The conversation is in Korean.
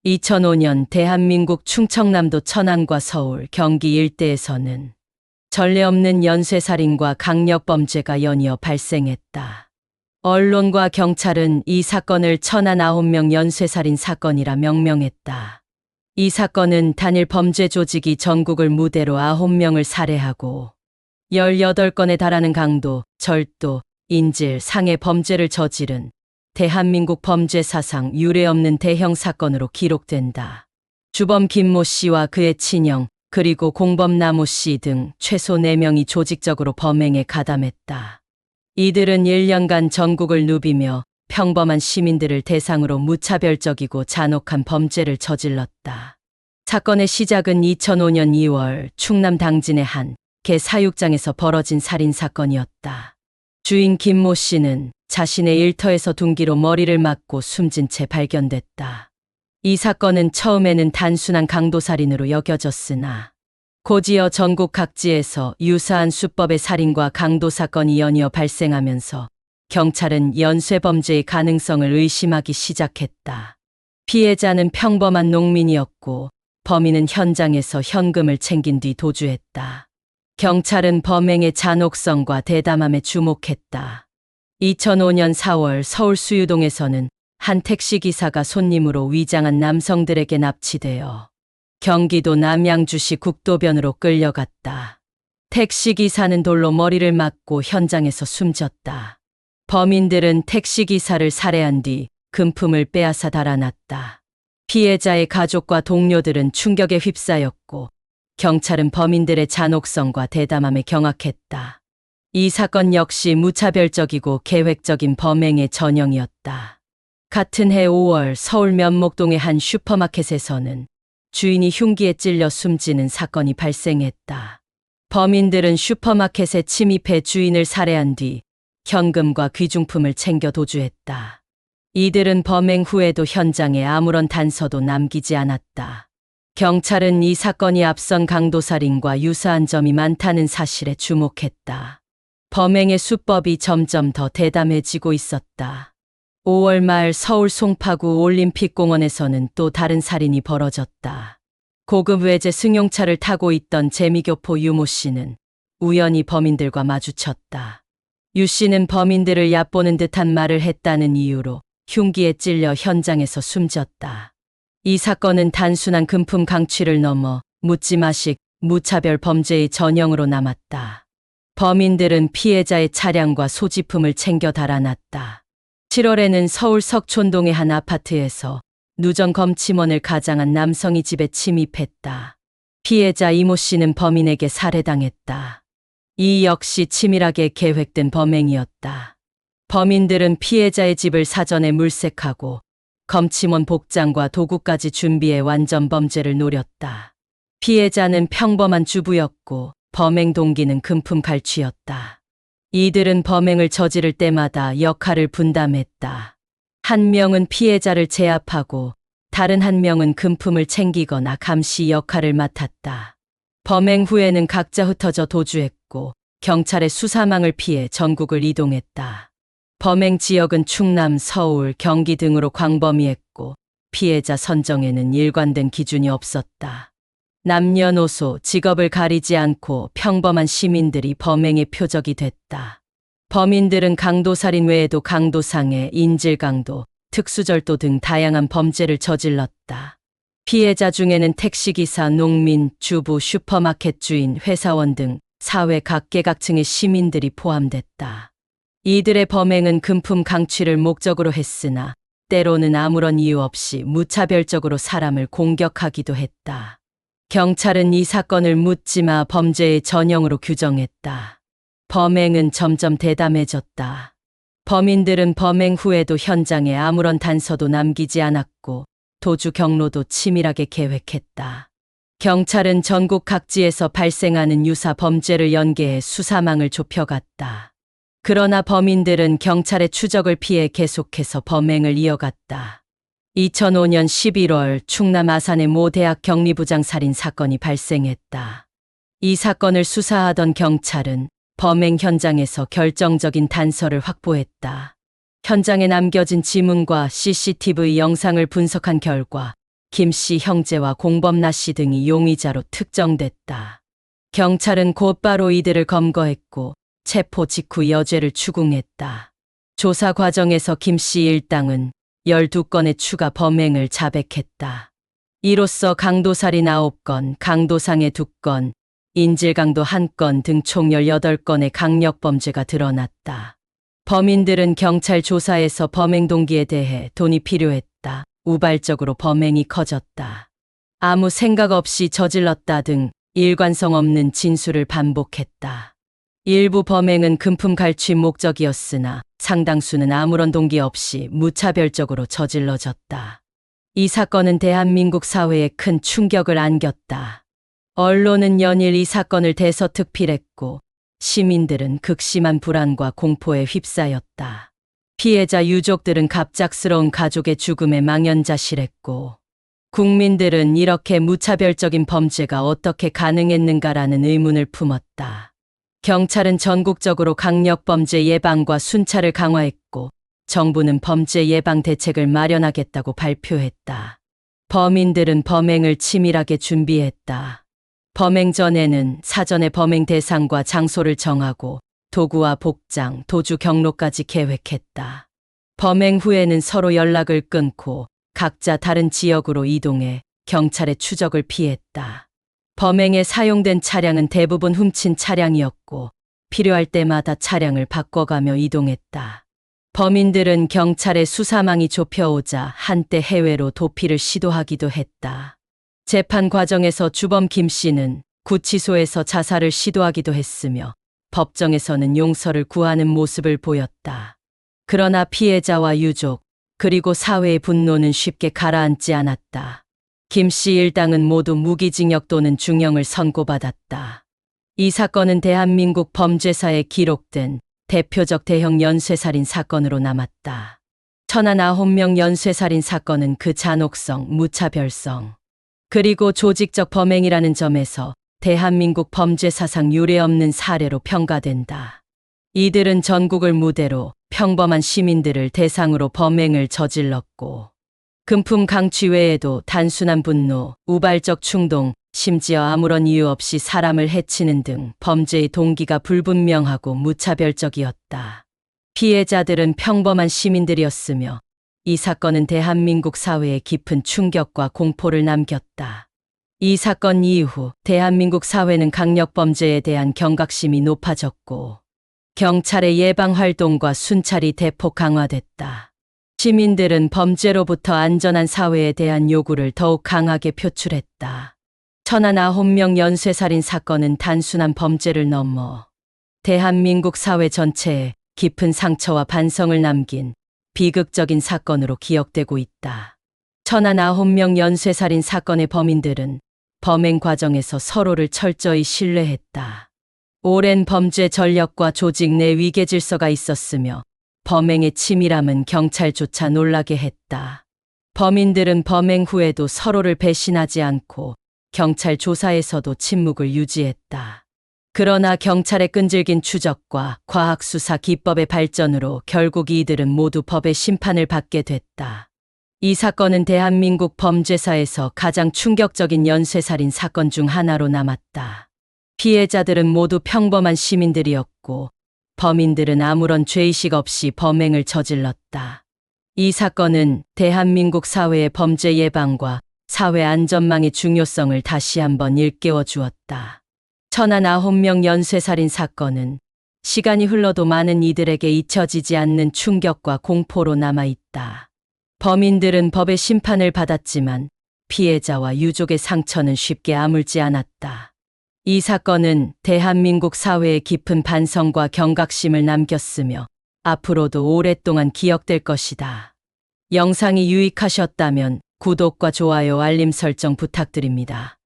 2005년 대한민국 충청남도 천안과 서울, 경기 일대에서는 전례 없는 연쇄살인과 강력범죄가 연이어 발생했다. 언론과 경찰은 이 사건을 천안 9명 연쇄살인 사건이라 명명했다. 이 사건은 단일 범죄 조직이 전국을 무대로 9명을 살해하고 18건에 달하는 강도, 절도, 인질, 상해 범죄를 저지른 대한민국 범죄 사상 유례 없는 대형 사건으로 기록된다. 주범 김모 씨와 그의 친형, 그리고 공범 나모 씨 등 최소 4명이 조직적으로 범행에 가담했다. 이들은 1년간 전국을 누비며 평범한 시민들을 대상으로 무차별적이고 잔혹한 범죄를 저질렀다. 사건의 시작은 2005년 2월 충남 당진의 한 개 사육장에서 벌어진 살인사건이었다. 주인 김모 씨는 자신의 일터에서 둔기로 머리를 맞고 숨진 채 발견됐다. 이 사건은 처음에는 단순한 강도살인으로 여겨졌으나 곧이어 전국 각지에서 유사한 수법의 살인과 강도사건이 연이어 발생하면서 경찰은 연쇄범죄의 가능성을 의심하기 시작했다. 피해자는 평범한 농민이었고 범인은 현장에서 현금을 챙긴 뒤 도주했다. 경찰은 범행의 잔혹성과 대담함에 주목했다. 2005년 4월 서울 수유동에서는 한 택시기사가 손님으로 위장한 남성들에게 납치되어 경기도 남양주시 국도변으로 끌려갔다. 택시기사는 돌로 머리를 맞고 현장에서 숨졌다. 범인들은 택시기사를 살해한 뒤 금품을 빼앗아 달아났다. 피해자의 가족과 동료들은 충격에 휩싸였고 경찰은 범인들의 잔혹성과 대담함에 경악했다. 이 사건 역시 무차별적이고 계획적인 범행의 전형이었다. 같은 해 5월 서울 면목동의 한 슈퍼마켓에서는 주인이 흉기에 찔려 숨지는 사건이 발생했다. 범인들은 슈퍼마켓에 침입해 주인을 살해한 뒤 현금과 귀중품을 챙겨 도주했다. 이들은 범행 후에도 현장에 아무런 단서도 남기지 않았다. 경찰은 이 사건이 앞선 강도살인과 유사한 점이 많다는 사실에 주목했다. 범행의 수법이 점점 더 대담해지고 있었다. 5월 말 서울 송파구 올림픽공원에서는 또 다른 살인이 벌어졌다. 고급 외제 승용차를 타고 있던 재미교포 유모 씨는 우연히 범인들과 마주쳤다. 유 씨는 범인들을 얕보는 듯한 말을 했다는 이유로 흉기에 찔려 현장에서 숨졌다. 이 사건은 단순한 금품 강취를 넘어 묻지마식 무차별 범죄의 전형으로 남았다. 범인들은 피해자의 차량과 소지품을 챙겨 달아났다. 7월에는 서울 석촌동의 한 아파트에서 누전 검침원을 가장한 남성이 집에 침입했다. 피해자 이모 씨는 범인에게 살해당했다. 이 역시 치밀하게 계획된 범행이었다. 범인들은 피해자의 집을 사전에 물색하고 검침원 복장과 도구까지 준비해 완전 범죄를 노렸다. 피해자는 평범한 주부였고 범행 동기는 금품 갈취였다. 이들은 범행을 저지를 때마다 역할을 분담했다. 한 명은 피해자를 제압하고 다른 한 명은 금품을 챙기거나 감시 역할을 맡았다. 범행 후에는 각자 흩어져 도주했고 경찰의 수사망을 피해 전국을 이동했다. 범행 지역은 충남, 서울, 경기 등으로 광범위했고 피해자 선정에는 일관된 기준이 없었다. 남녀노소, 직업을 가리지 않고 평범한 시민들이 범행의 표적이 됐다. 범인들은 강도살인 외에도 강도상해, 인질강도, 특수절도 등 다양한 범죄를 저질렀다. 피해자 중에는 택시기사, 농민, 주부, 슈퍼마켓 주인, 회사원 등 사회 각계각층의 시민들이 포함됐다. 이들의 범행은 금품 강취를 목적으로 했으나 때로는 아무런 이유 없이 무차별적으로 사람을 공격하기도 했다. 경찰은 이 사건을 묻지마 범죄의 전형으로 규정했다. 범행은 점점 대담해졌다. 범인들은 범행 후에도 현장에 아무런 단서도 남기지 않았고 도주 경로도 치밀하게 계획했다. 경찰은 전국 각지에서 발생하는 유사 범죄를 연계해 수사망을 좁혀갔다. 그러나 범인들은 경찰의 추적을 피해 계속해서 범행을 이어갔다. 2005년 11월 충남 아산의 모 대학 격리부장 살인 사건이 발생했다. 이 사건을 수사하던 경찰은 범행 현장에서 결정적인 단서를 확보했다. 현장에 남겨진 지문과 CCTV 영상을 분석한 결과 김씨 형제와 공범나 씨 등이 용의자로 특정됐다. 경찰은 곧바로 이들을 검거했고 체포 직후 여죄를 추궁했다. 조사 과정에서 김씨 일당은 12건의 추가 범행을 자백했다. 이로써 강도살인 9건, 강도상해 2건, 인질강도 1건 등 총 18건의 강력범죄가 드러났다. 범인들은 경찰 조사에서 범행 동기에 대해 돈이 필요했다. 우발적으로 범행이 커졌다. 아무 생각 없이 저질렀다 등 일관성 없는 진술을 반복했다. 일부 범행은 금품 갈취 목적이었으나 상당수는 아무런 동기 없이 무차별적으로 저질러졌다. 이 사건은 대한민국 사회에 큰 충격을 안겼다. 언론은 연일 이 사건을 대서특필했고 시민들은 극심한 불안과 공포에 휩싸였다. 피해자 유족들은 갑작스러운 가족의 죽음에 망연자실했고 국민들은 이렇게 무차별적인 범죄가 어떻게 가능했는가라는 의문을 품었다. 경찰은 전국적으로 강력범죄 예방과 순찰을 강화했고 정부는 범죄 예방 대책을 마련하겠다고 발표했다. 범인들은 범행을 치밀하게 준비했다. 범행 전에는 사전에 범행 대상과 장소를 정하고 도구와 복장, 도주 경로까지 계획했다. 범행 후에는 서로 연락을 끊고 각자 다른 지역으로 이동해 경찰의 추적을 피했다. 범행에 사용된 차량은 대부분 훔친 차량이었고 필요할 때마다 차량을 바꿔가며 이동했다. 범인들은 경찰의 수사망이 좁혀오자 한때 해외로 도피를 시도하기도 했다. 재판 과정에서 주범 김 씨는 구치소에서 자살을 시도하기도 했으며 법정에서는 용서를 구하는 모습을 보였다. 그러나 피해자와 유족, 그리고 사회의 분노는 쉽게 가라앉지 않았다. 김 씨 일당은 모두 무기징역 또는 중형을 선고받았다. 이 사건은 대한민국 범죄사에 기록된 대표적 대형 연쇄살인 사건으로 남았다. 1009명 연쇄살인 사건은 그 잔혹성, 무차별성, 그리고 조직적 범행이라는 점에서 대한민국 범죄사상 유례없는 사례로 평가된다. 이들은 전국을 무대로 평범한 시민들을 대상으로 범행을 저질렀고 금품 강취 외에도 단순한 분노, 우발적 충동, 심지어 아무런 이유 없이 사람을 해치는 등 범죄의 동기가 불분명하고 무차별적이었다. 피해자들은 평범한 시민들이었으며 이 사건은 대한민국 사회에 깊은 충격과 공포를 남겼다. 이 사건 이후 대한민국 사회는 강력범죄에 대한 경각심이 높아졌고 경찰의 예방활동과 순찰이 대폭 강화됐다. 시민들은 범죄로부터 안전한 사회에 대한 요구를 더욱 강하게 표출했다. 1009명 연쇄살인 사건은 단순한 범죄를 넘어 대한민국 사회 전체에 깊은 상처와 반성을 남긴 비극적인 사건으로 기억되고 있다. 1009명 연쇄살인 사건의 범인들은 범행 과정에서 서로를 철저히 신뢰했다. 오랜 범죄 전력과 조직 내 위계 질서가 있었으며 범행의 치밀함은 경찰조차 놀라게 했다. 범인들은 범행 후에도 서로를 배신하지 않고 경찰 조사에서도 침묵을 유지했다. 그러나 경찰의 끈질긴 추적과 과학수사 기법의 발전으로 결국 이들은 모두 법의 심판을 받게 됐다. 이 사건은 대한민국 범죄사에서 가장 충격적인 연쇄살인 사건 중 하나로 남았다. 피해자들은 모두 평범한 시민들이었고 범인들은 아무런 죄의식 없이 범행을 저질렀다. 이 사건은 대한민국 사회의 범죄 예방과 사회 안전망의 중요성을 다시 한번 일깨워 주었다. 1009명 연쇄살인 사건은 시간이 흘러도 많은 이들에게 잊혀지지 않는 충격과 공포로 남아있다. 범인들은 법의 심판을 받았지만 피해자와 유족의 상처는 쉽게 아물지 않았다. 이 사건은 대한민국 사회에 깊은 반성과 경각심을 남겼으며 앞으로도 오랫동안 기억될 것이다. 영상이 유익하셨다면 구독과 좋아요, 알림 설정 부탁드립니다.